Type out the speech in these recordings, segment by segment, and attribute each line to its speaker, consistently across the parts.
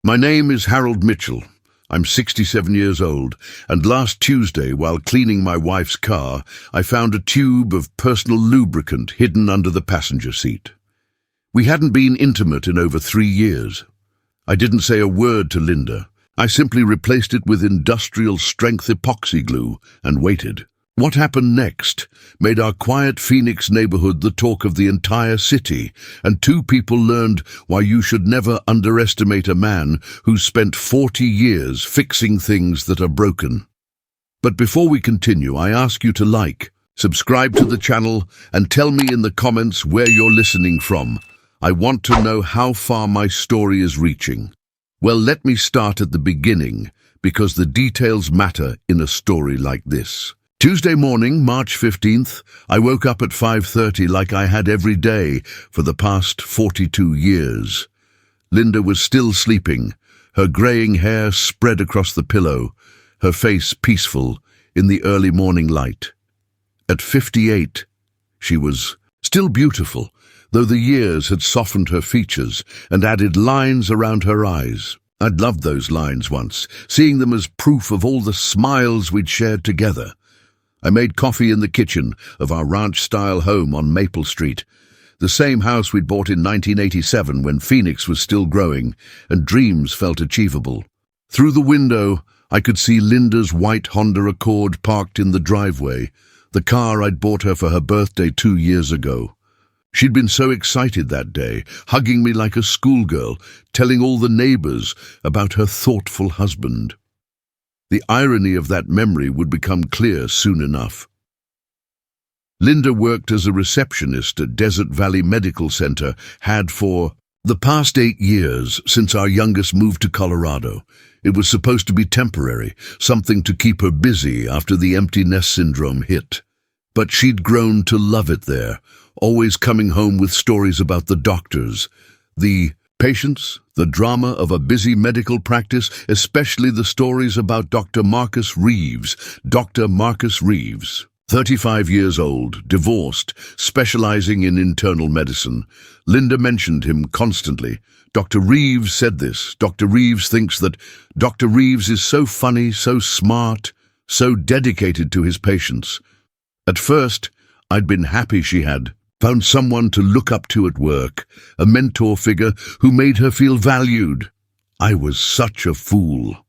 Speaker 1: My name is Harold Mitchell. I'm 67 years old, and last Tuesday, while cleaning my wife's car, I found a tube of personal lubricant hidden under the passenger seat. We hadn't been intimate in over 3 years. I didn't say a word to Linda. I simply replaced it with industrial-strength epoxy glue and waited. What happened next made our quiet Phoenix neighborhood the talk of the entire city, and 2 people learned why you should never underestimate a man who's spent 40 years fixing things that are broken. But before we continue, I ask you to like, subscribe to the channel, and tell me in the comments where you're listening from. I want to know how far my story is reaching. Well, let me start at the beginning, because the details matter in a story like this. Tuesday morning, March 15th, I woke up at 5:30 like I had every day for the past 42 years. Linda was still sleeping, her graying hair spread across the pillow, her face peaceful in the early morning light. At 58, she was still beautiful, though the years had softened her features and added lines around her eyes. I'd loved those lines once, seeing them as proof of all the smiles we'd shared together. I made coffee in the kitchen of our ranch-style home on Maple Street, the same house we'd bought in 1987 when Phoenix was still growing and dreams felt achievable. Through the window, I could see Linda's white Honda Accord parked in the driveway, the car I'd bought her for her birthday 2 years ago. She'd been so excited that day, hugging me like a schoolgirl, telling all the neighbors about her thoughtful husband. The irony of that memory would become clear soon enough. Linda worked as a receptionist at Desert Valley Medical Center, had for the past 8 years since our youngest moved to Colorado. It was supposed to be temporary, something to keep her busy after the empty nest syndrome hit. But she'd grown to love it there, always coming home with stories about the doctors, the patients, the drama of a busy medical practice, especially the stories about Dr. Marcus Reeves. Dr. Marcus Reeves, 35 years old, divorced, specializing in internal medicine. Linda mentioned him constantly. Dr. Reeves said this. Dr. Reeves thinks that Dr. Reeves is so funny, so smart, so dedicated to his patients. At first, I'd been happy she had found someone to look up to at work, a mentor figure who made her feel valued. I was such a fool.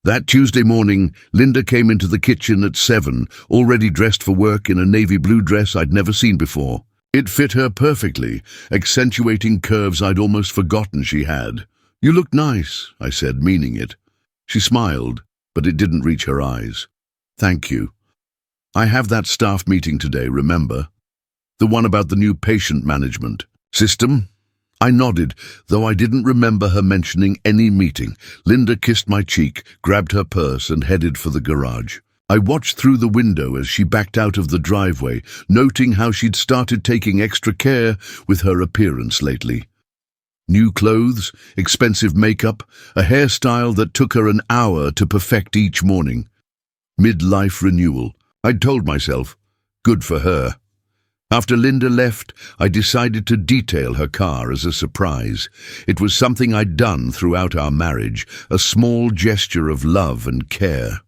Speaker 1: That Tuesday morning, Linda came into the kitchen at 7, already dressed for work in a navy blue dress I'd never seen before. It fit her perfectly, accentuating curves I'd almost forgotten she had. "You look nice," I said, meaning it. She smiled, but it didn't reach her eyes. "Thank you. I have that staff meeting today, remember? The one about the new patient management system?" I nodded, though I didn't remember her mentioning any meeting. Linda kissed my cheek, grabbed her purse, and headed for the garage. I watched through the window as she backed out of the driveway, noting how she'd started taking extra care with her appearance lately. New clothes, expensive makeup, a hairstyle that took her an hour to perfect each morning. Midlife renewal. I'd told myself, good for her. After Linda left, I decided to detail her car as a surprise. It was something I'd done throughout our marriage, a small gesture of love and care.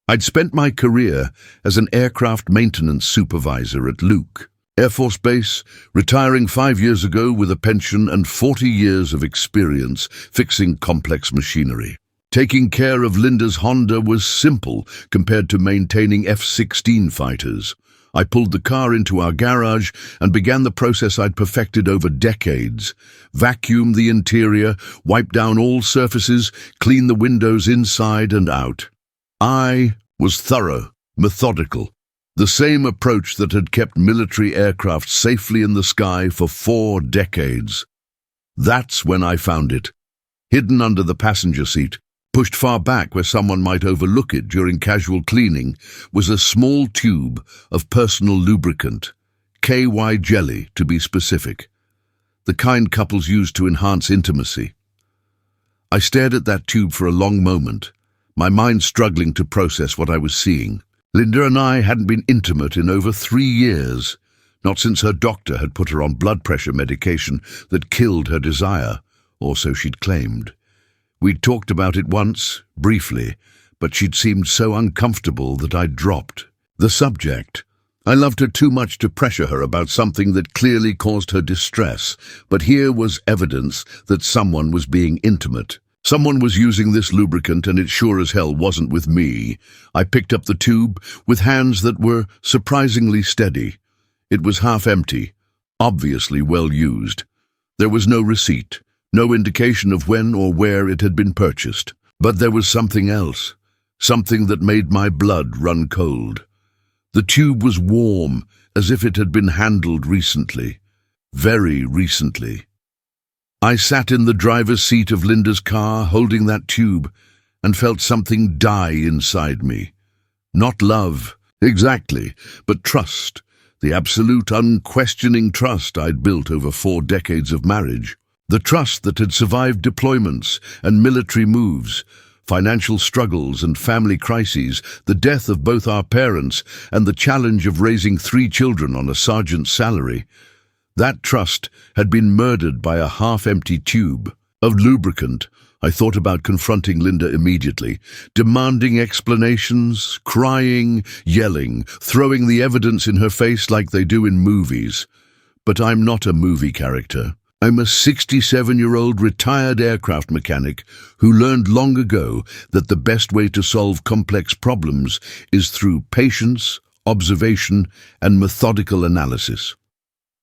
Speaker 1: I'd spent my career as an aircraft maintenance supervisor at Lube, Air Force Base, retiring 5 years ago with a pension and 40 years of experience fixing complex machinery. Taking care of Linda's Honda was simple compared to maintaining F-16 fighters. I pulled the car into our garage and began the process I'd perfected over decades. Vacuum the interior, wipe down all surfaces, clean the windows inside and out. I was thorough, methodical. The same approach that had kept military aircraft safely in the sky for 4 decades. That's when I found it. Hidden under the passenger seat, pushed far back where someone might overlook it during casual cleaning, was a small tube of personal lubricant, KY jelly to be specific, the kind couples use to enhance intimacy. I stared at that tube for a long moment, my mind struggling to process what I was seeing. Linda and I hadn't been intimate in over 3 years, not since her doctor had put her on blood pressure medication that killed her desire. or so she'd claimed. We'd talked about it once, briefly, but she'd seemed so uncomfortable that I'd dropped the subject. I loved her too much to pressure her about something that clearly caused her distress, but here was evidence that someone was being intimate. Someone was using this lubricant, and it sure as hell wasn't with me. I picked up the tube with hands that were surprisingly steady. It was half empty, obviously well used. There was no receipt, no indication of when or where it had been purchased. But there was something else, something that made my blood run cold. The tube was warm, as if it had been handled recently. Very recently. I sat in the driver's seat of Linda's car, holding that tube, and felt something die inside me. Not love, exactly, but trust, the absolute, unquestioning trust I'd built over 4 decades of marriage. The trust that had survived deployments and military moves, financial struggles and family crises, the death of both our parents, and the challenge of raising 3 children on a sergeant's salary. That trust had been murdered by a half-empty tube of lubricant. I thought about confronting Linda immediately, demanding explanations, crying, yelling, throwing the evidence in her face like they do in movies. But I'm not a movie character. I'm a 67-year-old retired aircraft mechanic who learned long ago that the best way to solve complex problems is through patience, observation, and methodical analysis.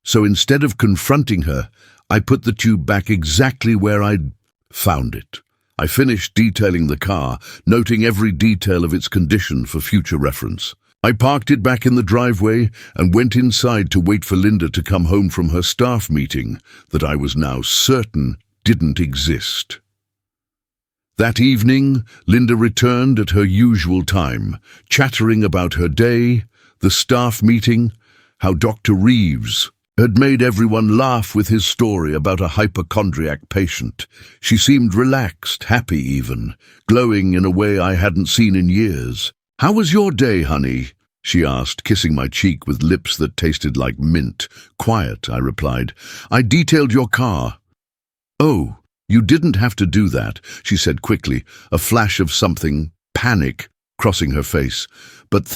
Speaker 1: So instead of confronting her, I put the tube back exactly where I'd found it. I finished detailing the car, noting every detail of its condition for future reference. I parked it back in the driveway and went inside to wait for Linda to come home from her staff meeting that I was now certain didn't exist. That evening, Linda returned at her usual time, chattering about her day, the staff meeting, how Dr. Reeves had made everyone laugh with his story about a hypochondriac patient. She seemed relaxed, happy even, glowing in a way I hadn't seen in years. "How was your day, honey?" she asked, kissing my cheek with lips that tasted like mint. "Quiet," I replied. "I detailed your car." "Oh, you didn't have to do that," she said quickly, a flash of something, panic, crossing her face. "But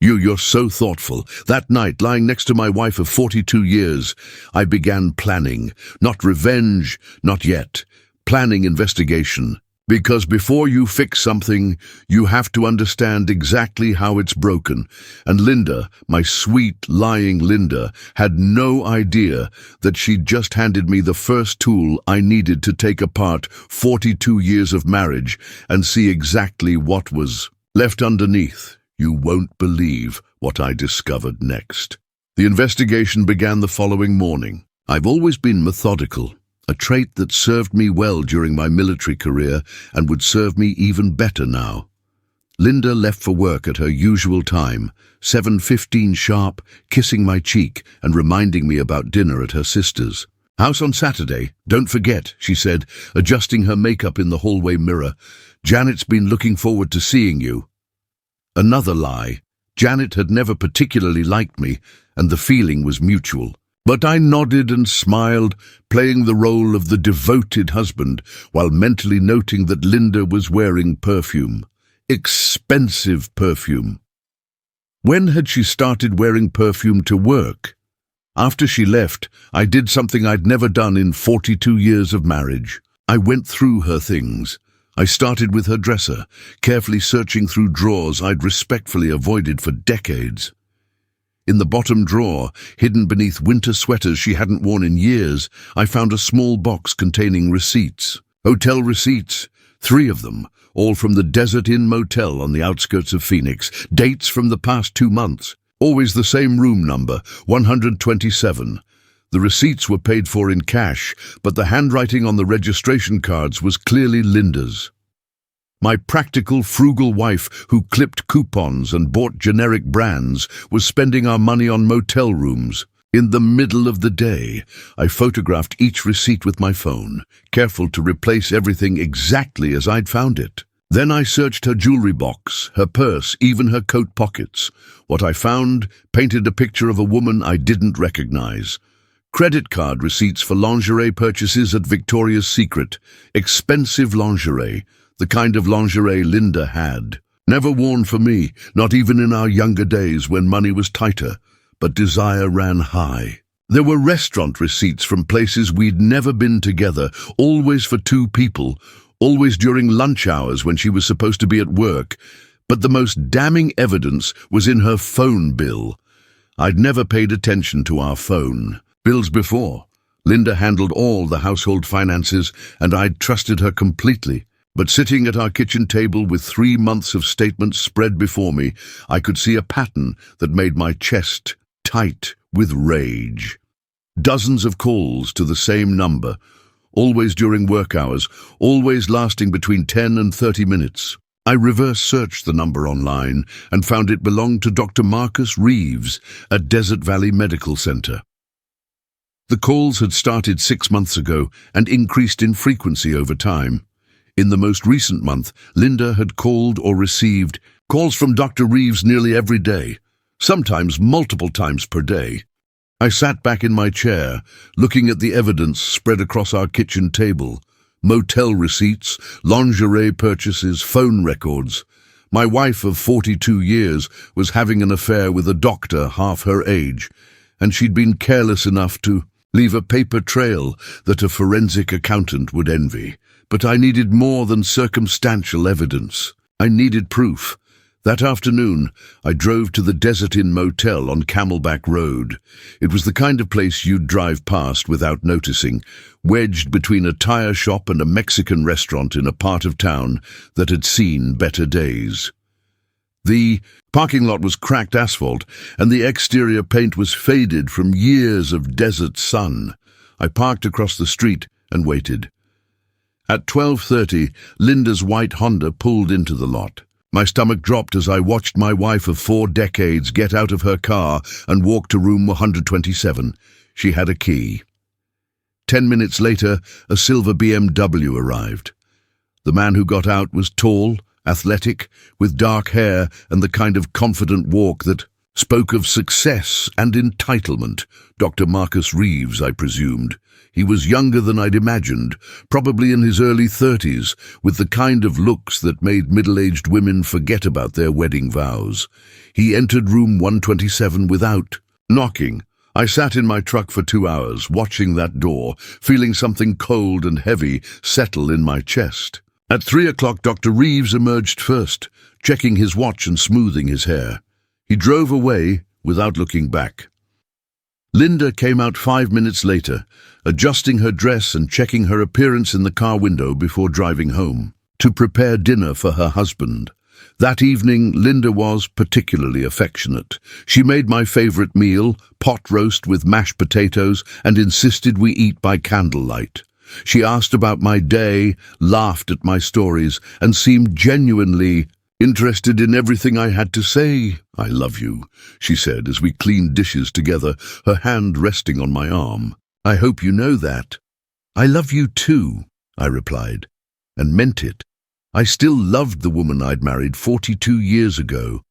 Speaker 1: you're so thoughtful." That night, lying next to my wife of 42 years, I began planning. Not revenge, not yet. Planning investigation. Because before you fix something, you have to understand exactly how it's broken. And Linda, my sweet, lying Linda, had no idea that she'd just handed me the first tool I needed to take apart 42 years of marriage and see exactly what was left underneath. You won't believe what I discovered next. The investigation began the following morning. I've always been methodical, a trait that served me well during my military career and would serve me even better now. Linda left for work at her usual time, 7:15 sharp, kissing my cheek and reminding me about dinner at her sister's. "House on Saturday, don't forget," she said, adjusting her makeup in the hallway mirror. "Janet's been looking forward to seeing you." Another lie. Janet had never particularly liked me, and the feeling was mutual. But I nodded and smiled, playing the role of the devoted husband, while mentally noting that Linda was wearing perfume. Expensive perfume. When had she started wearing perfume to work? After she left, I did something I'd never done in 42 years of marriage. I went through her things. I started with her dresser, carefully searching through drawers I'd respectfully avoided for decades. In the bottom drawer, hidden beneath winter sweaters she hadn't worn in years, I found a small box containing receipts. Hotel receipts, 3 of them, all from the Desert Inn Motel on the outskirts of Phoenix, dates from the past 2 months. Always the same room number, 127. The receipts were paid for in cash, but the handwriting on the registration cards was clearly Linda's. My practical, frugal wife, who clipped coupons and bought generic brands, was spending our money on motel rooms. In the middle of the day, I photographed each receipt with my phone, careful to replace everything exactly as I'd found it. Then I searched her jewelry box, her purse, even her coat pockets. What I found painted a picture of a woman I didn't recognize. Credit card receipts for lingerie purchases at Victoria's Secret. Expensive lingerie, the kind of lingerie Linda had. Never worn for me, not even in our younger days when money was tighter, but desire ran high. There were restaurant receipts from places we'd never been together, always for two people, always during lunch hours when she was supposed to be at work. But the most damning evidence was in her phone bill. I'd never paid attention to our phone bills before. Linda handled all the household finances, and I'd trusted her completely. But sitting at our kitchen table with 3 months of statements spread before me, I could see a pattern that made my chest tight with rage. Dozens of calls to the same number, always during work hours, always lasting between 10 and 30 minutes. I reverse searched the number online and found it belonged to Dr. Marcus Reeves at Desert Valley Medical Center. The calls had started 6 months ago and increased in frequency over time. In the most recent month, Linda had called or received calls from Dr. Reeves nearly every day, sometimes multiple times per day. I sat back in my chair, looking at the evidence spread across our kitchen table. Motel receipts, lingerie purchases, phone records. My wife of 42 years was having an affair with a doctor half her age, and she'd been careless enough to leave a paper trail that a forensic accountant would envy. But I needed more than circumstantial evidence. I needed proof. That afternoon, I drove to the Desert Inn Motel on Camelback Road. It was the kind of place you'd drive past without noticing, wedged between a tire shop and a Mexican restaurant in a part of town that had seen better days. The parking lot was cracked asphalt, and the exterior paint was faded from years of desert sun. I parked across the street and waited. At 12:30, Linda's white Honda pulled into the lot. My stomach dropped as I watched my wife of 4 decades get out of her car and walk to room 127. She had a key. 10 minutes later, a silver BMW arrived. The man who got out was tall, athletic, with dark hair and the kind of confident walk that spoke of success and entitlement. Dr. Marcus Reeves, I presumed. He was younger than I'd imagined, probably in his early 30s, with the kind of looks that made middle-aged women forget about their wedding vows. He entered room 127 without knocking. I sat in my truck for 2 hours, watching that door, feeling something cold and heavy settle in my chest. At 3 o'clock, Dr. Reeves emerged first, checking his watch and smoothing his hair. He drove away without looking back. Linda came out 5 minutes later, adjusting her dress and checking her appearance in the car window before driving home to prepare dinner for her husband. That evening, Linda was particularly affectionate. She made my favorite meal, pot roast with mashed potatoes, and insisted we eat by candlelight. She asked about my day, laughed at my stories, and seemed genuinely interested in everything I had to say. "I love you," she said as we cleaned dishes together, her hand resting on my arm. "I hope you know that." "I love you too," I replied, and meant it. I still loved the woman I'd married 42 years ago.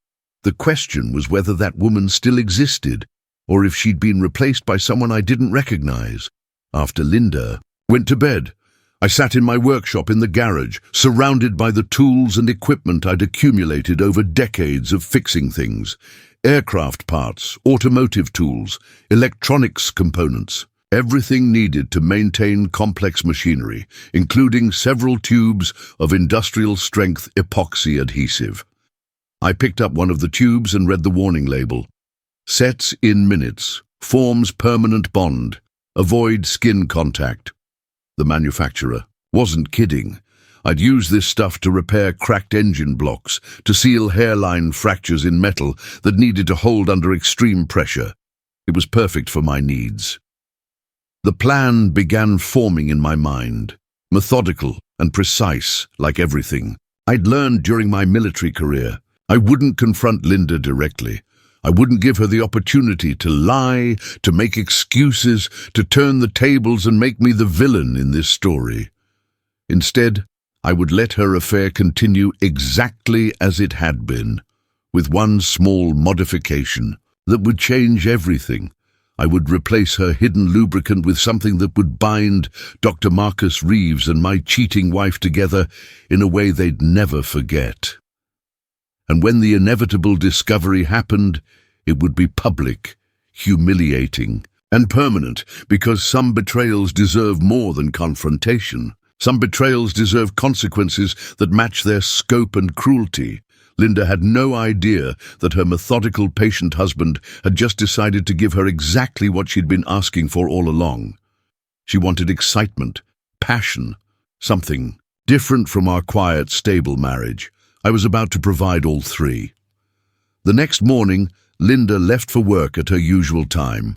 Speaker 1: The question was whether that woman still existed, or if she'd been replaced by someone I didn't recognize. After Linda went to bed, I sat in my workshop in the garage, surrounded by the tools and equipment I'd accumulated over decades of fixing things. Aircraft parts, automotive tools, electronics components. Everything needed to maintain complex machinery, including several tubes of industrial-strength epoxy adhesive. I picked up one of the tubes and read the warning label. "Sets in minutes. Forms permanent bond. Avoid skin contact." The manufacturer wasn't kidding. I'd used this stuff to repair cracked engine blocks, to seal hairline fractures in metal that needed to hold under extreme pressure. It was perfect for my needs. The plan began forming in my mind, methodical and precise, like everything I'd learned during my military career. I wouldn't confront Linda directly. I wouldn't give her the opportunity to lie, to make excuses, to turn the tables and make me the villain in this story. Instead, I would let her affair continue exactly as it had been, with one small modification that would change everything. I would replace her hidden lubricant with something that would bind Dr. Marcus Reeves and my cheating wife together in a way they'd never forget. And when the inevitable discovery happened, it would be public, humiliating, and permanent, because some betrayals deserve more than confrontation. Some betrayals deserve consequences that match their scope and cruelty. Linda had no idea that her methodical, patient husband had just decided to give her exactly what she'd been asking for all along. She wanted excitement, passion, something different from our quiet, stable marriage. I was about to provide all three. The next morning, Linda left for work at her usual time,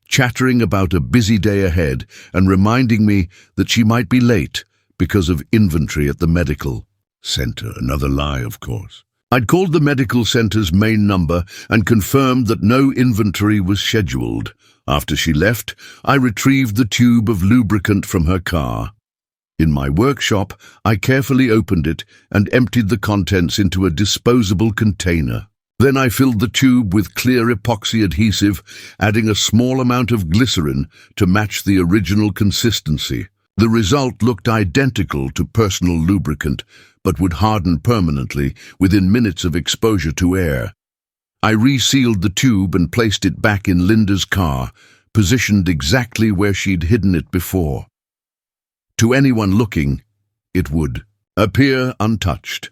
Speaker 1: chattering about a busy day ahead and reminding me that she might be late because of inventory at the medical center. Another lie, of course. I'd called the medical center's main number and confirmed that no inventory was scheduled. After she left, I retrieved the tube of lubricant from her car. In my workshop, I carefully opened it and emptied the contents into a disposable container. Then I filled the tube with clear epoxy adhesive, adding a small amount of glycerin to match the original consistency. The result looked identical to personal lubricant, but would harden permanently within minutes of exposure to air. I resealed the tube and placed it back in Linda's car, positioned exactly where she'd hidden it before. To anyone looking, it would appear untouched.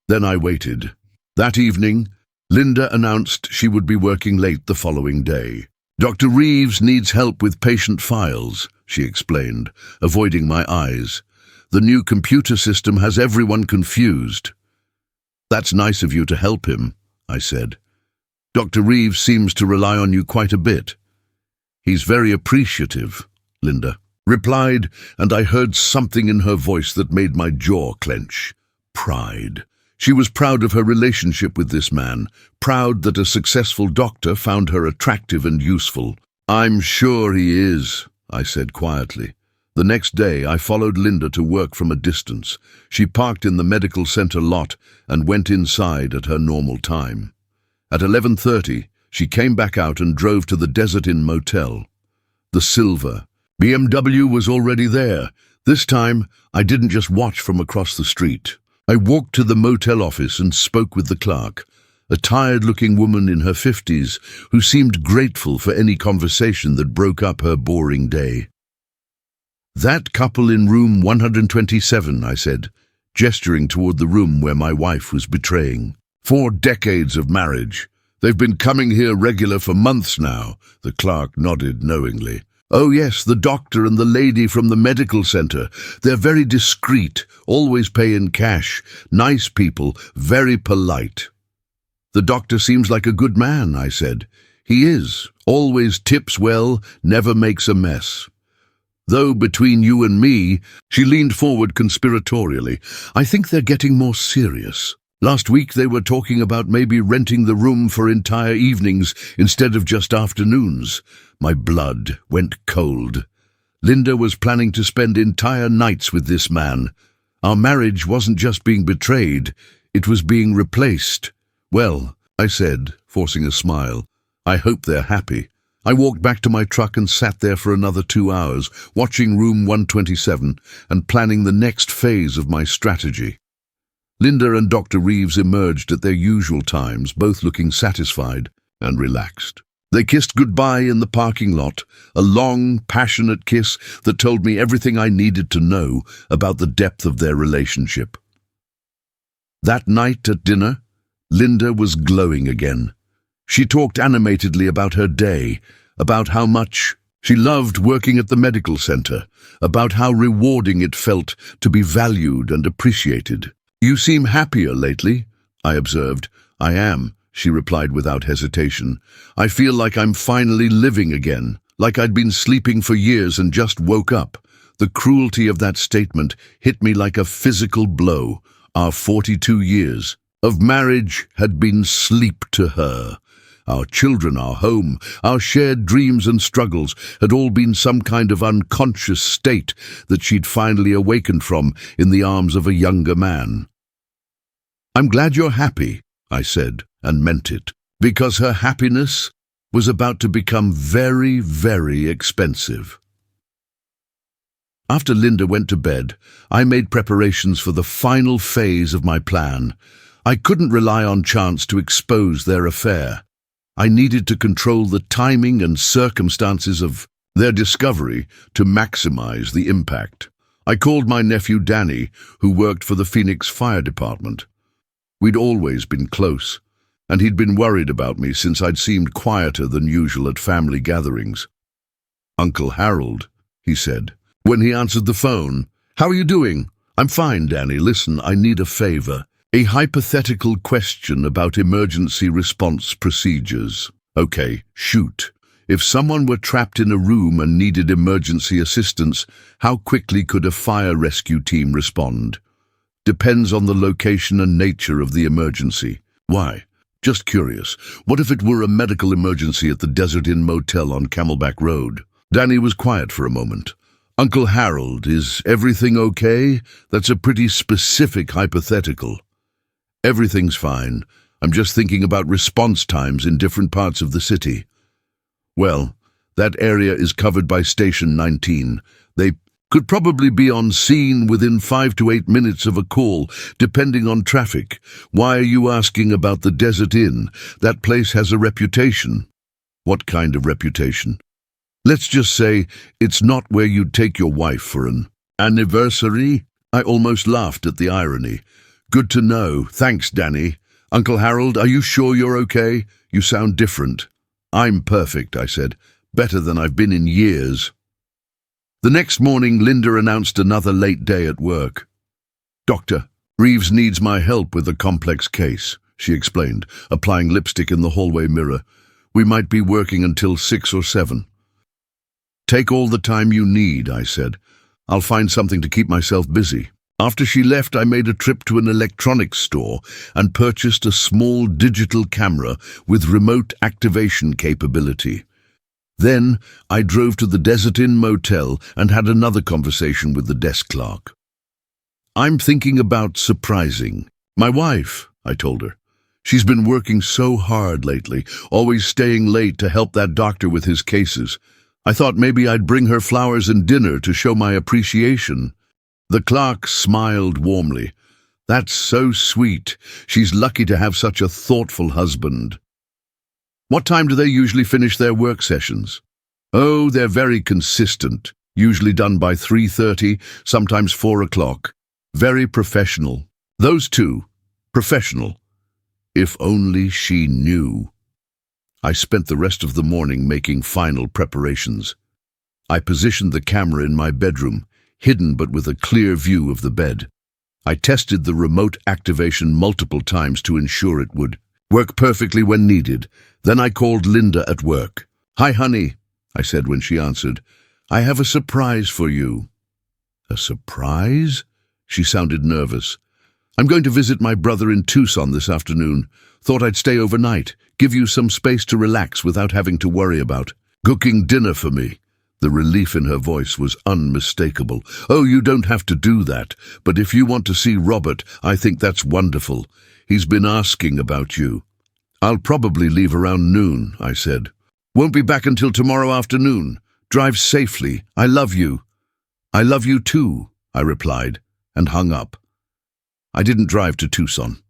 Speaker 1: Then I waited. That evening, Linda announced she would be working late the following day. "Dr. Reeves needs help with patient files," she explained, avoiding my eyes. "The new computer system has everyone confused." "That's nice of you to help him," I said. "Dr. Reeves seems to rely on you quite a bit." "He's very appreciative," Linda replied, and I heard something in her voice that made my jaw clench. Pride. She was proud of her relationship with this man, proud that a successful doctor found her attractive and useful. "I'm sure he is," I said quietly. The next day, I followed Linda to work from a distance. She parked in the medical center lot and went inside at her normal time. At 11:30, she came back out and drove to the Desert Inn Motel. The silver BMW was already there. This time, I didn't just watch from across the street. I walked to the motel office and spoke with the clerk, a tired-looking woman in her 50s who seemed grateful for any conversation that broke up her boring day. "That couple in room 127, I said, gesturing toward the room where my wife was betraying. 4 decades of marriage. They've been coming here regular for months now," the clerk nodded knowingly. "Oh yes, the doctor and the lady from the medical center. They're very discreet, always pay in cash, nice people, very polite." "The doctor seems like a good man," I said. "He is, always tips well, never makes a mess. Though between you and me," she leaned forward conspiratorially, "I think they're getting more serious. Last week they were talking about maybe renting the room for entire evenings instead of just afternoons." My blood went cold. Linda was planning to spend entire nights with this man. Our marriage wasn't just being betrayed, it was being replaced. "Well," I said, forcing a smile, "I hope they're happy." I walked back to my truck and sat there for another 2 hours, watching room 127 and planning the next phase of my strategy. Linda and Dr. Reeves emerged at their usual times, both looking satisfied and relaxed. They kissed goodbye in the parking lot, a long, passionate kiss that told me everything I needed to know about the depth of their relationship. That night at dinner, Linda was glowing again. She talked animatedly about her day, about how much she loved working at the medical center, about how rewarding it felt to be valued and appreciated. "You seem happier lately," I observed. "I am," she replied without hesitation. "I feel like I'm finally living again, like I'd been sleeping for years and just woke up." The cruelty of that statement hit me like a physical blow. Our 42 years of marriage had been sleep to her. Our children, our home, our shared dreams and struggles had all been some kind of unconscious state that she'd finally awakened from in the arms of a younger man. "I'm glad you're happy," I said, and meant it, because her happiness was about to become very, very expensive. After Linda went to bed, I made preparations for the final phase of my plan. I couldn't rely on chance to expose their affair. I needed to control the timing and circumstances of their discovery to maximize the impact. I called my nephew Danny, who worked for the Phoenix Fire Department. We'd always been close, and he'd been worried about me since I'd seemed quieter than usual at family gatherings. "Uncle Harold," he said, when he answered the phone. "How are you doing?" "I'm fine, Danny. Listen, I need a favor. A hypothetical question about emergency response procedures." "Okay, shoot. If someone were trapped in a room and needed emergency assistance, how quickly could a fire rescue team respond?" "Depends on the location and nature of the emergency." "Why?" "Just curious. What if it were a medical emergency at the Desert Inn Motel on Camelback Road?" Danny was quiet for a moment. "Uncle Harold, is everything okay? That's a pretty specific hypothetical." "Everything's fine. I'm just thinking about response times in different parts of the city." "Well, that area is covered by Station 19. They could probably be on scene within 5 to 8 minutes of a call, depending on traffic. Why are you asking about the Desert Inn? That place has a reputation." "What kind of reputation?" "Let's just say it's not where you'd take your wife for an anniversary." I almost laughed at the irony. "Good to know. Thanks, Danny. Uncle Harold, are you sure you're okay? You sound different." "I'm perfect," I said. "Better than I've been in years." The next morning, Linda announced another late day at work. "Doctor, Reeves needs my help with a complex case," she explained, applying lipstick in the hallway mirror. "We might be working until 6 or 7. "Take all the time you need," I said. "I'll find something to keep myself busy." After she left, I made a trip to an electronics store and purchased a small digital camera with remote activation capability. Then I drove to the Desert Inn Motel and had another conversation with the desk clerk. "I'm thinking about surprising my wife," I told her. "She's been working so hard lately, always staying late to help that doctor with his cases. I thought maybe I'd bring her flowers and dinner to show my appreciation." The clerk smiled warmly. "That's so sweet. She's lucky to have such a thoughtful husband." "What time do they usually finish their work sessions?" "Oh, they're very consistent. Usually done by 3:30, sometimes 4 o'clock. Very professional." "Those two. Professional." If only she knew. I spent the rest of the morning making final preparations. I positioned the camera in my bedroom, hidden but with a clear view of the bed. I tested the remote activation multiple times to ensure it would work perfectly when needed. Then I called Linda at work. "Hi, honey," I said when she answered. "I have a surprise for you." "A surprise?" She sounded nervous. "I'm going to visit my brother in Tucson this afternoon. Thought I'd stay overnight, give you some space to relax without having to worry about cooking dinner for me." The relief in her voice was unmistakable. "Oh, you don't have to do that, but if you want to see Robert, I think that's wonderful. He's been asking about you." "I'll probably leave around noon," I said. "Won't be back until tomorrow afternoon. Drive safely. I love you." "I love you too," I replied, and hung up. I didn't drive to Tucson.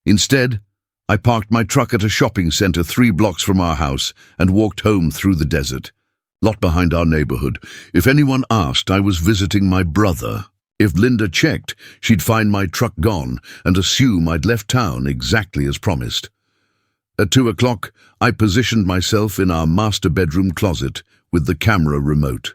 Speaker 1: Instead, I parked my truck at a shopping center 3 blocks from our house and walked home through the desert. Lot behind our neighborhood. If anyone asked, I was visiting my brother. If Linda checked, she'd find my truck gone and assume I'd left town exactly as promised. At 2 o'clock, I positioned myself in our master bedroom closet with the camera remote.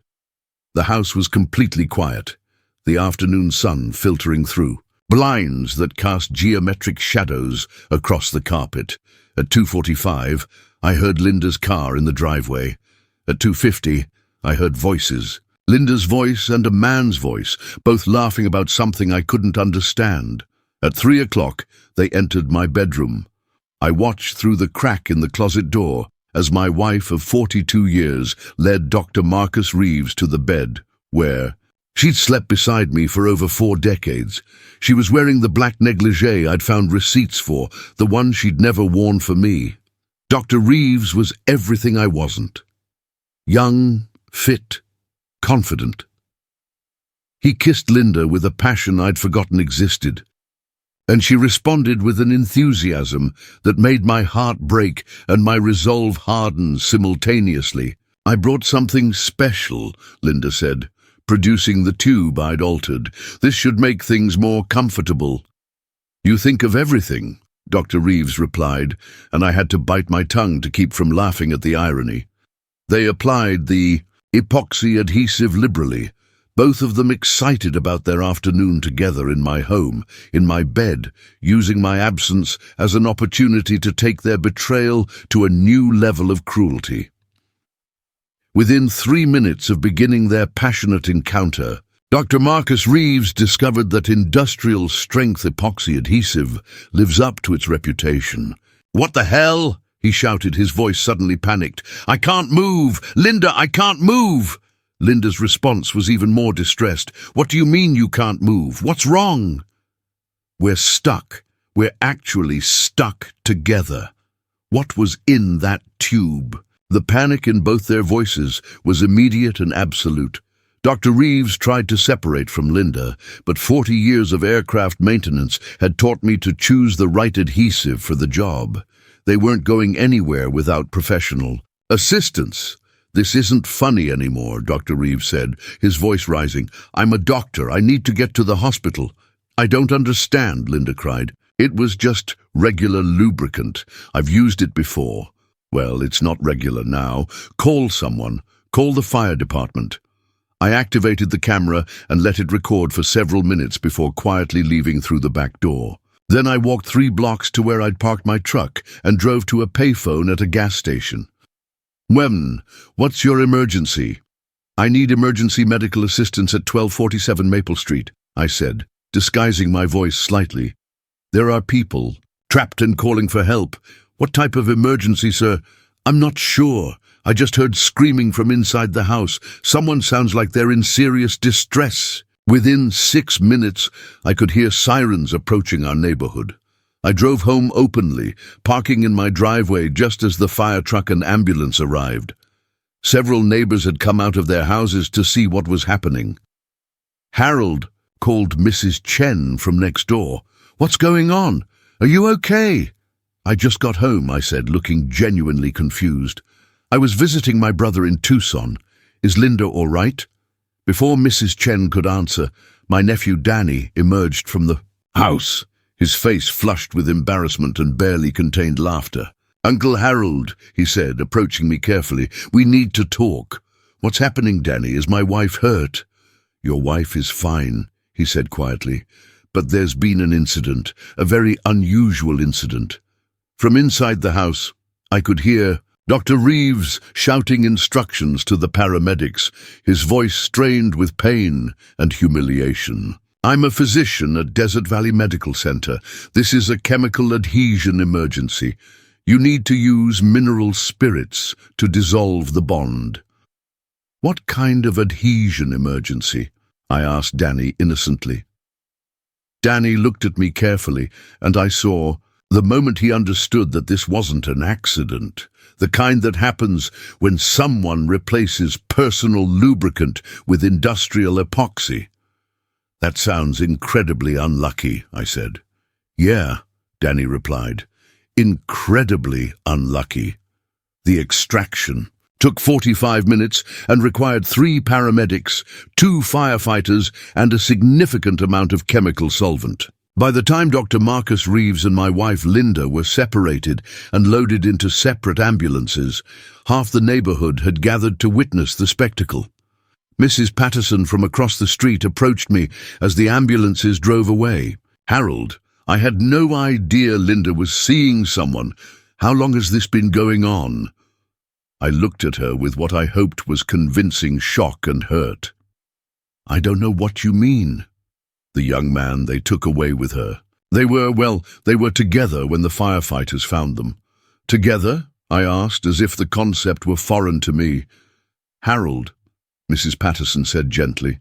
Speaker 1: The house was completely quiet, the afternoon sun filtering through, blinds that cast geometric shadows across the carpet. At 2:45, I heard Linda's car in the driveway. At 2:50, I heard voices. Linda's voice and a man's voice, both laughing about something I couldn't understand. At 3 o'clock, they entered my bedroom. I watched through the crack in the closet door as my wife of 42 years led Dr. Marcus Reeves to the bed, where she'd slept beside me for over 4 decades. She was wearing the black negligee I'd found receipts for, the one she'd never worn for me. Dr. Reeves was everything I wasn't. Young, fit, confident. He kissed Linda with a passion I'd forgotten existed, and she responded with an enthusiasm that made my heart break and my resolve harden simultaneously. "I brought something special," Linda said, producing the tube I'd altered. "This should make things more comfortable." "You think of everything," Dr. Reeves replied, and I had to bite my tongue to keep from laughing at the irony. They applied the epoxy adhesive liberally, both of them excited about their afternoon together in my home, in my bed, using my absence as an opportunity to take their betrayal to a new level of cruelty. Within 3 minutes of beginning their passionate encounter, Dr. Marcus Reeves discovered that industrial-strength epoxy adhesive lives up to its reputation. "What the hell?" he shouted, his voice suddenly panicked. "I can't move! Linda, I can't move!" Linda's response was even more distressed. "What do you mean you can't move? What's wrong?" "We're stuck. We're actually stuck together." What was in that tube? The panic in both their voices was immediate and absolute. Dr. Reeves tried to separate from Linda, but 40 years of aircraft maintenance had taught me to choose the right adhesive for the job. They weren't going anywhere without professional assistance. "This isn't funny anymore," Dr. Reeves said, his voice rising. "I'm a doctor. I need to get to the hospital." "I don't understand," Linda cried. "It was just regular lubricant. I've used it before." "Well, it's not regular now. Call someone. Call the fire department." I activated the camera and let it record for several minutes before quietly leaving through the back door. Then I walked 3 blocks to where I'd parked my truck and drove to a payphone at a gas station. What's your emergency?" "I need emergency medical assistance at 1247 Maple Street," I said, disguising my voice slightly. "There are people trapped and calling for help." "What type of emergency, sir?" "I'm not sure. I just heard screaming from inside the house. Someone sounds like they're in serious distress." Within 6 minutes, I could hear sirens approaching our neighborhood. I drove home openly, parking in my driveway just as the fire truck and ambulance arrived. Several neighbors had come out of their houses to see what was happening. Harold called Mrs. Chen from next door. "What's going on? Are you okay?" "I just got home," I said, looking genuinely confused. "I was visiting my brother in Tucson. Is Linda all right?" Before Mrs. Chen could answer, my nephew Danny emerged from the house, his face flushed with embarrassment and barely contained laughter. "Uncle Harold," he said, approaching me carefully, "we need to talk." "What's happening, Danny? Is my wife hurt?" "Your wife is fine," he said quietly, "but there's been an incident, a very unusual incident." From inside the house, I could hear Dr. Reeves shouting instructions to the paramedics, his voice strained with pain and humiliation. "I'm a physician at Desert Valley Medical Center. This is a chemical adhesion emergency. You need to use mineral spirits to dissolve the bond." "What kind of adhesion emergency?" I asked Danny innocently. Danny looked at me carefully, and I saw, the moment he understood, that this wasn't an accident, the kind that happens when someone replaces personal lubricant with industrial epoxy. "That sounds incredibly unlucky," I said. "Yeah," Danny replied. "Incredibly unlucky. The extraction took 45 minutes and required 3 paramedics, 2 firefighters, and a significant amount of chemical solvent. By the time Dr. Marcus Reeves and my wife Linda were separated and loaded into separate ambulances, half the neighborhood had gathered to witness the spectacle. Mrs. Patterson from across the street approached me as the ambulances drove away. "Harold, I had no idea Linda was seeing someone. How long has this been going on?" I looked at her with what I hoped was convincing shock and hurt. "I don't know what you mean." "The young man they took away with her. They were together when the firefighters found them." "Together?" I asked, as if the concept were foreign to me. "Harold," Mrs. Patterson said gently,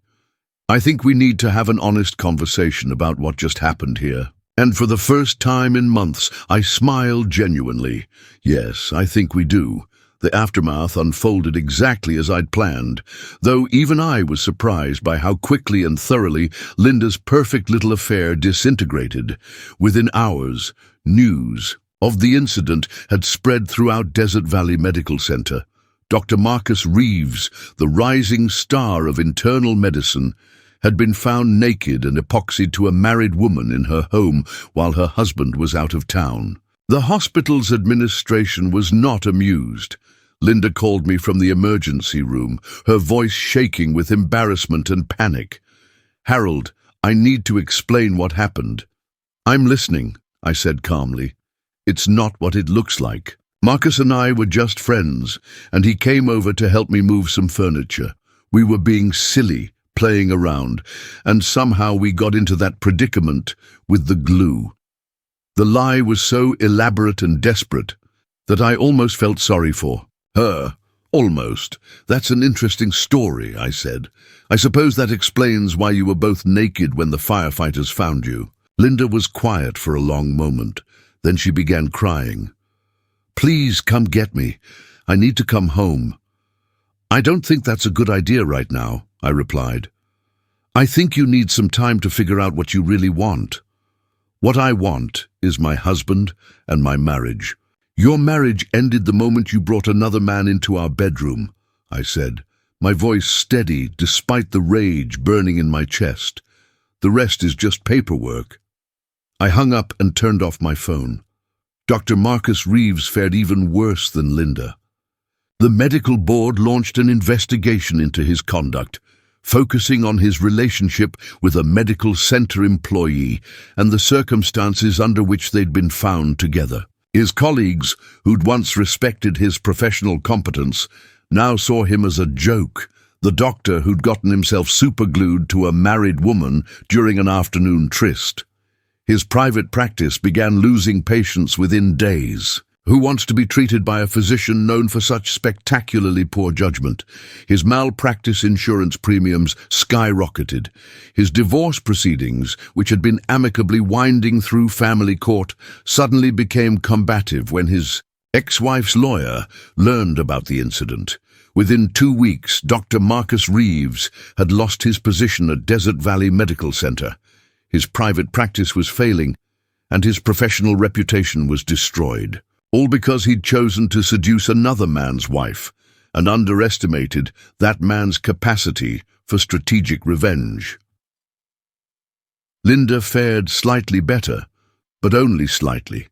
Speaker 1: "I think we need to have an honest conversation about what just happened here." And for the first time in months, I smiled genuinely. Yes, I think we do. The aftermath unfolded exactly as I'd planned, though even I was surprised by how quickly and thoroughly Linda's perfect little affair disintegrated. Within hours, news of the incident had spread throughout Desert Valley Medical Center. Dr. Marcus Reeves, the rising star of internal medicine, had been found naked and epoxied to a married woman in her home while her husband was out of town. The hospital's administration was not amused. Linda called me from the emergency room, her voice shaking with embarrassment and panic. "Harold, I need to explain what happened." "I'm listening," I said calmly. "It's not what it looks like. Marcus and I were just friends, and he came over to help me move some furniture. We were being silly, playing around, and somehow we got into that predicament with the glue." The lie was so elaborate and desperate that I almost felt sorry for her. "Almost. That's an interesting story," I said. "I suppose that explains why you were both naked when the firefighters found you." Linda was quiet for a long moment. Then she began crying. "Please come get me. I need to come home." "I don't think that's a good idea right now," I replied. "I think you need some time to figure out what you really want." "What I want is my husband and my marriage." "Your marriage ended the moment you brought another man into our bedroom," I said, my voice steady despite the rage burning in my chest. "The rest is just paperwork." I hung up and turned off my phone. Dr. Marcus Reeves fared even worse than Linda. The medical board launched an investigation into his conduct, focusing on his relationship with a medical center employee and the circumstances under which they'd been found together. His colleagues, who'd once respected his professional competence, now saw him as a joke, the doctor who'd gotten himself superglued to a married woman during an afternoon tryst. His private practice began losing patients within days. Who wants to be treated by a physician known for such spectacularly poor judgment? His malpractice insurance premiums skyrocketed. His divorce proceedings, which had been amicably winding through family court, suddenly became combative when his ex-wife's lawyer learned about the incident. Within 2 weeks, Dr. Marcus Reeves had lost his position at Desert Valley Medical Center. His private practice was failing, and his professional reputation was destroyed. All because he'd chosen to seduce another man's wife and underestimated that man's capacity for strategic revenge. Linda fared slightly better, but only slightly.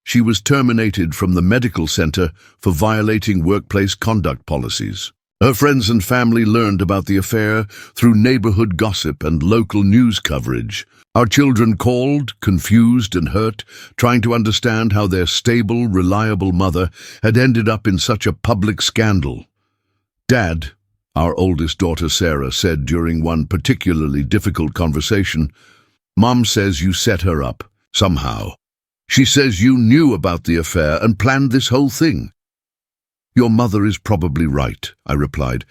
Speaker 1: She was terminated from the medical center for violating workplace conduct policies. Her friends and family learned about the affair through neighborhood gossip and local news coverage. Our children called, confused and hurt, trying to understand how their stable, reliable mother had ended up in such a public scandal. "Dad," our oldest daughter Sarah said during one particularly difficult conversation, "Mom says you set her up, somehow. She says you knew about the affair and planned this whole thing." "Your mother is probably right," I replied.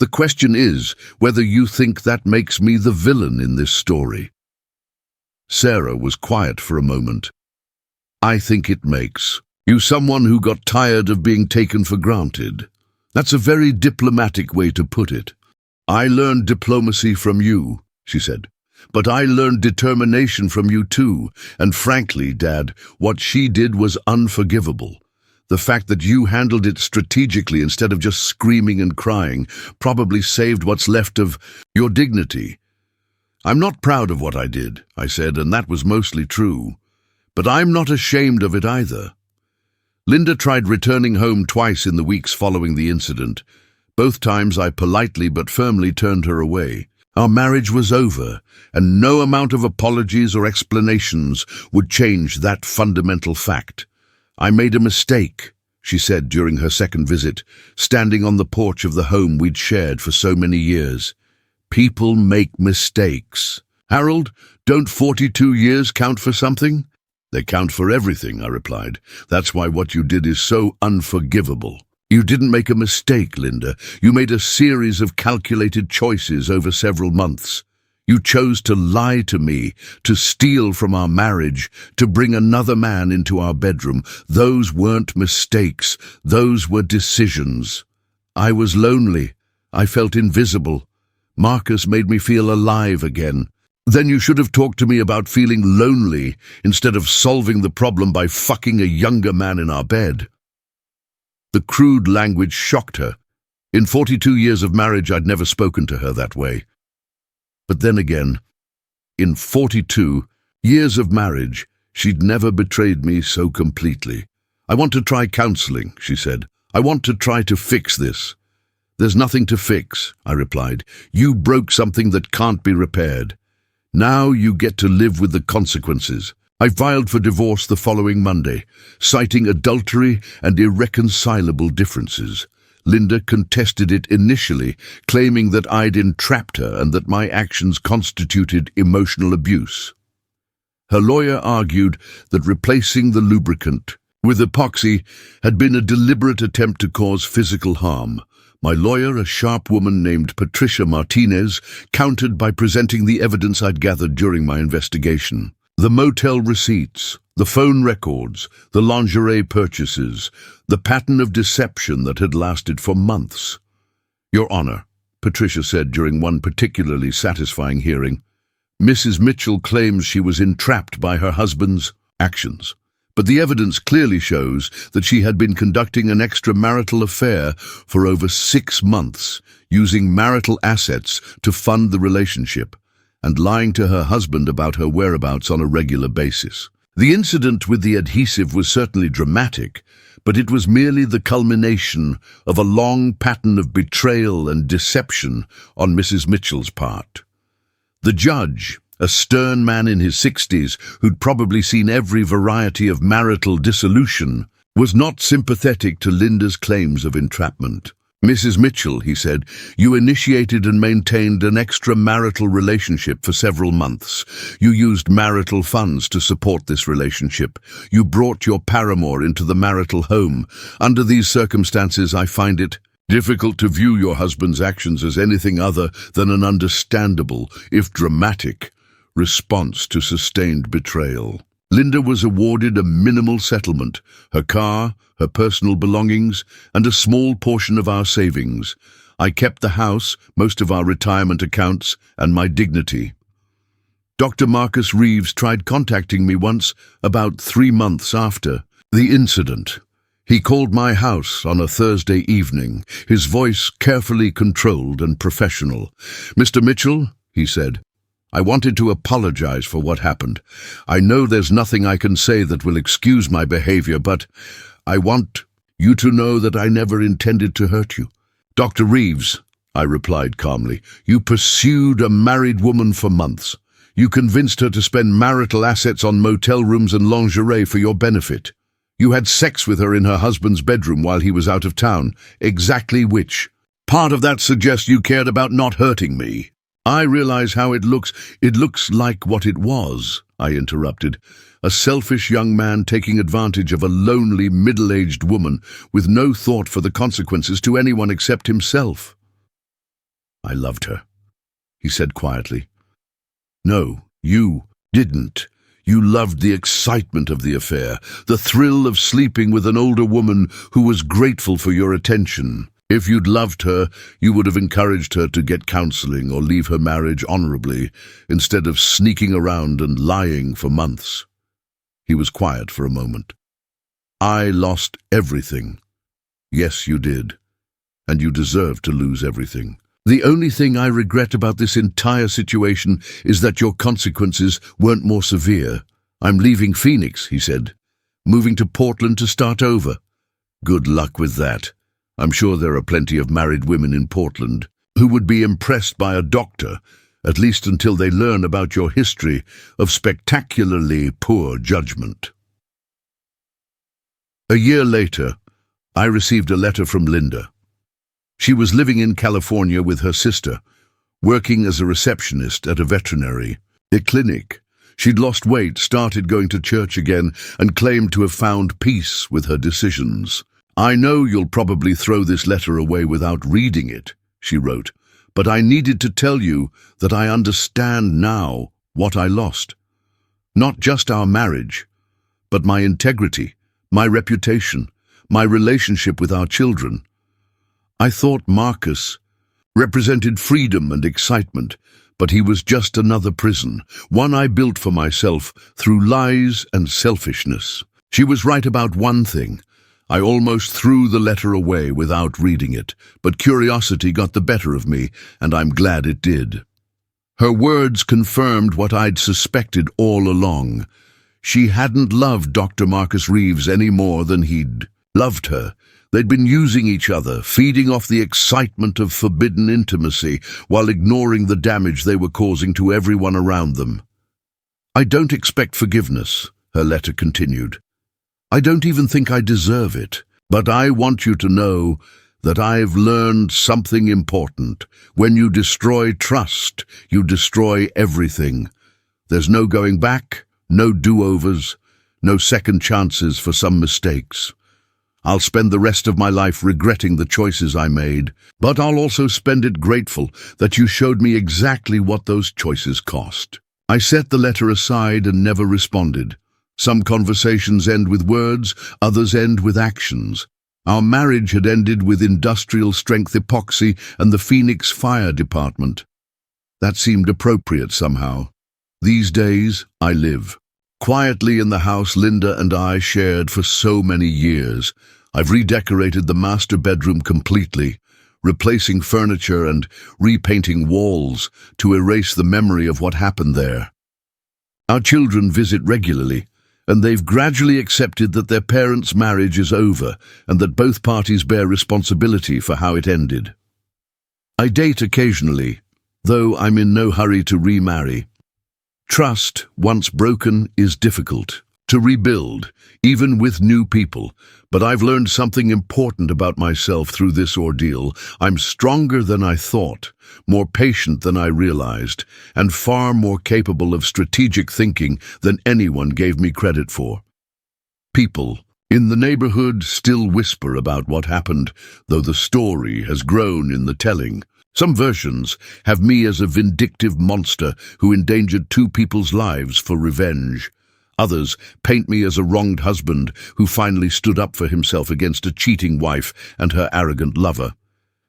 Speaker 1: "The question is whether you think that makes me the villain in this story." Sarah was quiet for a moment. "I think it makes you someone who got tired of being taken for granted. That's a very diplomatic way to put it. I learned diplomacy from you," she said. "But I learned determination from you too, and frankly, Dad, what she did was unforgivable. The fact that you handled it strategically instead of just screaming and crying probably saved what's left of your dignity." "I'm not proud of what I did," I said, and that was mostly true. "But I'm not ashamed of it either." Linda tried returning home twice in the weeks following the incident. Both times I politely but firmly turned her away. Our marriage was over, and no amount of apologies or explanations would change that fundamental fact. "I made a mistake," she said during her second visit, standing on the porch of the home we'd shared for so many years. "People make mistakes. Harold, don't 42 years count for something?" "They count for everything," I replied. "That's why what you did is so unforgivable." "You didn't make a mistake, Linda. You made a series of calculated choices over several months. You chose to lie to me, to steal from our marriage, to bring another man into our bedroom. Those weren't mistakes. Those were decisions. I was lonely. I felt invisible. Marcus made me feel alive again. Then you should have talked to me about feeling lonely instead of solving the problem by fucking a younger man in our bed. The crude language shocked her. In 42 years of marriage, I'd never spoken to her that way. But then again, in 42 years of marriage, she'd never betrayed me so completely. I want to try counseling, she said. I want to try to fix this. There's nothing to fix, I replied. You broke something that can't be repaired. Now you get to live with the consequences. I filed for divorce the following Monday, citing adultery and irreconcilable differences. Linda contested it initially, claiming that I'd entrapped her and that my actions constituted emotional abuse. Her lawyer argued that replacing the lubricant with epoxy had been a deliberate attempt to cause physical harm. My lawyer, a sharp woman named Patricia Martinez, countered by presenting the evidence I'd gathered during my investigation. The motel receipts, the phone records, the lingerie purchases, the pattern of deception that had lasted for months. Your Honor, Patricia said during one particularly satisfying hearing, Mrs. Mitchell claims she was entrapped by her husband's actions, but the evidence clearly shows that she had been conducting an extramarital affair for over 6 months, using marital assets to fund the relationship, and lying to her husband about her whereabouts on a regular basis. The incident with the adhesive was certainly dramatic, but it was merely the culmination of a long pattern of betrayal and deception on Mrs. Mitchell's part. The judge, a stern man in his 60s who'd probably seen every variety of marital dissolution, was not sympathetic to Linda's claims of entrapment. Mrs. Mitchell, he said, you initiated and maintained an extramarital relationship for several months. You used marital funds to support this relationship. You brought your paramour into the marital home. Under these circumstances, I find it difficult to view your husband's actions as anything other than an understandable, if dramatic, response to sustained betrayal. Linda was awarded a minimal settlement, her car, her personal belongings, and a small portion of our savings. I kept the house, most of our retirement accounts, and my dignity. Dr. Marcus Reeves tried contacting me once, about 3 months after the incident. He called my house on a Thursday evening, his voice carefully controlled and professional. Mr. Mitchell, he said, I wanted to apologize for what happened. I know there's nothing I can say that will excuse my behavior, but I want you to know that I never intended to hurt you. Dr. Reeves, I replied calmly, you pursued a married woman for months. You convinced her to spend marital assets on motel rooms and lingerie for your benefit. You had sex with her in her husband's bedroom while he was out of town. Exactly which? Part of that suggests you cared about not hurting me. I realize how it looks. It looks like what it was, I interrupted. A selfish young man taking advantage of a lonely, middle-aged woman with no thought for the consequences to anyone except himself. I loved her, he said quietly. No, you didn't. You loved the excitement of the affair, the thrill of sleeping with an older woman who was grateful for your attention. If you'd loved her, you would have encouraged her to get counseling or leave her marriage honorably, instead of sneaking around and lying for months. He was quiet for a moment. I lost everything. Yes, you did. And you deserve to lose everything. The only thing I regret about this entire situation is that your consequences weren't more severe. I'm leaving Phoenix, he said, moving to Portland to start over. Good luck with that. I'm sure there are plenty of married women in Portland who would be impressed by a doctor, at least until they learn about your history of spectacularly poor judgment. A year later, I received a letter from Linda. She was living in California with her sister, working as a receptionist at a veterinary clinic. She'd lost weight, started going to church again, and claimed to have found peace with her decisions. I know you'll probably throw this letter away without reading it, she wrote, but I needed to tell you that I understand now what I lost. Not just our marriage, but my integrity, my reputation, my relationship with our children. I thought Marcus represented freedom and excitement, but he was just another prison, one I built for myself through lies and selfishness. She was right about one thing. I almost threw the letter away without reading it, but curiosity got the better of me, and I'm glad it did. Her words confirmed what I'd suspected all along. She hadn't loved Dr. Marcus Reeves any more than he'd loved her. They'd been using each other, feeding off the excitement of forbidden intimacy while ignoring the damage they were causing to everyone around them. I don't expect forgiveness, her letter continued. I don't even think I deserve it, but I want you to know that I've learned something important. When you destroy trust, you destroy everything. There's no going back, no do-overs, no second chances for some mistakes. I'll spend the rest of my life regretting the choices I made, but I'll also spend it grateful that you showed me exactly what those choices cost. I set the letter aside and never responded. Some conversations end with words, others end with actions. Our marriage had ended with industrial-strength epoxy and the Phoenix Fire Department. That seemed appropriate somehow. These days, I live quietly in the house Linda and I shared for so many years. I've redecorated the master bedroom completely, replacing furniture and repainting walls to erase the memory of what happened there. Our children visit regularly, and they've gradually accepted that their parents' marriage is over and that both parties bear responsibility for how it ended. I date occasionally, though I'm in no hurry to remarry. Trust, once broken, is difficult to rebuild, even with new people, but I've learned something important about myself through this ordeal. I'm stronger than I thought, more patient than I realized, and far more capable of strategic thinking than anyone gave me credit for. People in the neighborhood still whisper about what happened, though the story has grown in the telling. Some versions have me as a vindictive monster who endangered two people's lives for revenge. Others paint me as a wronged husband who finally stood up for himself against a cheating wife and her arrogant lover.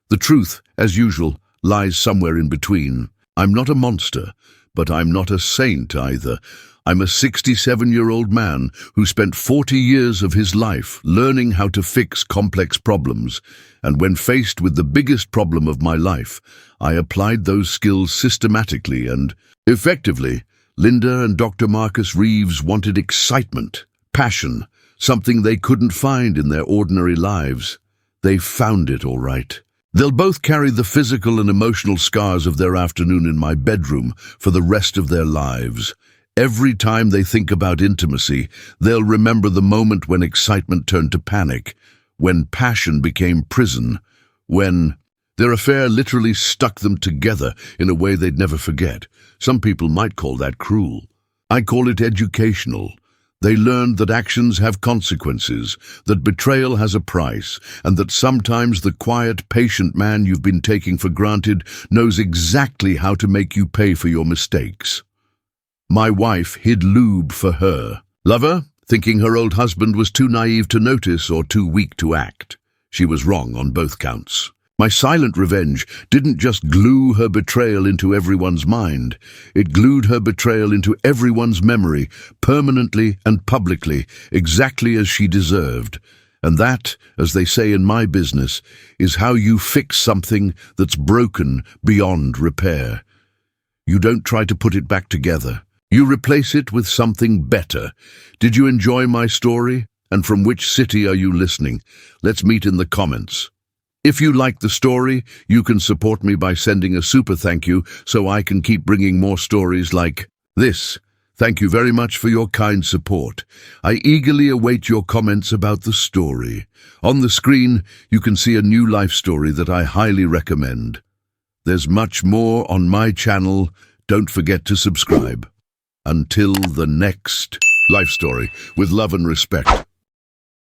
Speaker 1: The truth, as usual, lies somewhere in between. I'm not a monster, but I'm not a saint either. I'm a 67-year-old man who spent 40 years of his life learning how to fix complex problems, and when faced with the biggest problem of my life, I applied those skills systematically and effectively. Linda and Dr. Marcus Reeves wanted excitement, passion, something they couldn't find in their ordinary lives. They found it all right. They'll both carry the physical and emotional scars of their afternoon in my bedroom for the rest of their lives. Every time they think about intimacy, they'll remember the moment when excitement turned to panic, when passion became prison, when their affair literally stuck them together in a way they'd never forget. Some people might call that cruel. I call it educational. They learned that actions have consequences, that betrayal has a price, and that sometimes the quiet, patient man you've been taking for granted knows exactly how to make you pay for your mistakes. My wife hid Lube for her lover, thinking her old husband was too naive to notice or too weak to act. She was wrong on both counts. My silent revenge didn't just glue her betrayal into everyone's mind. It glued her betrayal into everyone's memory, permanently and publicly, exactly as she deserved. And that, as they say in my business, is how you fix something that's broken beyond repair. You don't try to put it back together. You replace it with something better. Did you enjoy my story? And from which city are you listening? Let's meet in the comments. If you like the story, you can support me by sending a super thank you so I can keep bringing more stories like this. Thank you very much for your kind support. I eagerly await your comments about the story. On the screen, you can see a new life story that I highly recommend. There's much more on my channel. Don't forget to subscribe. Until the next life story, with love and respect.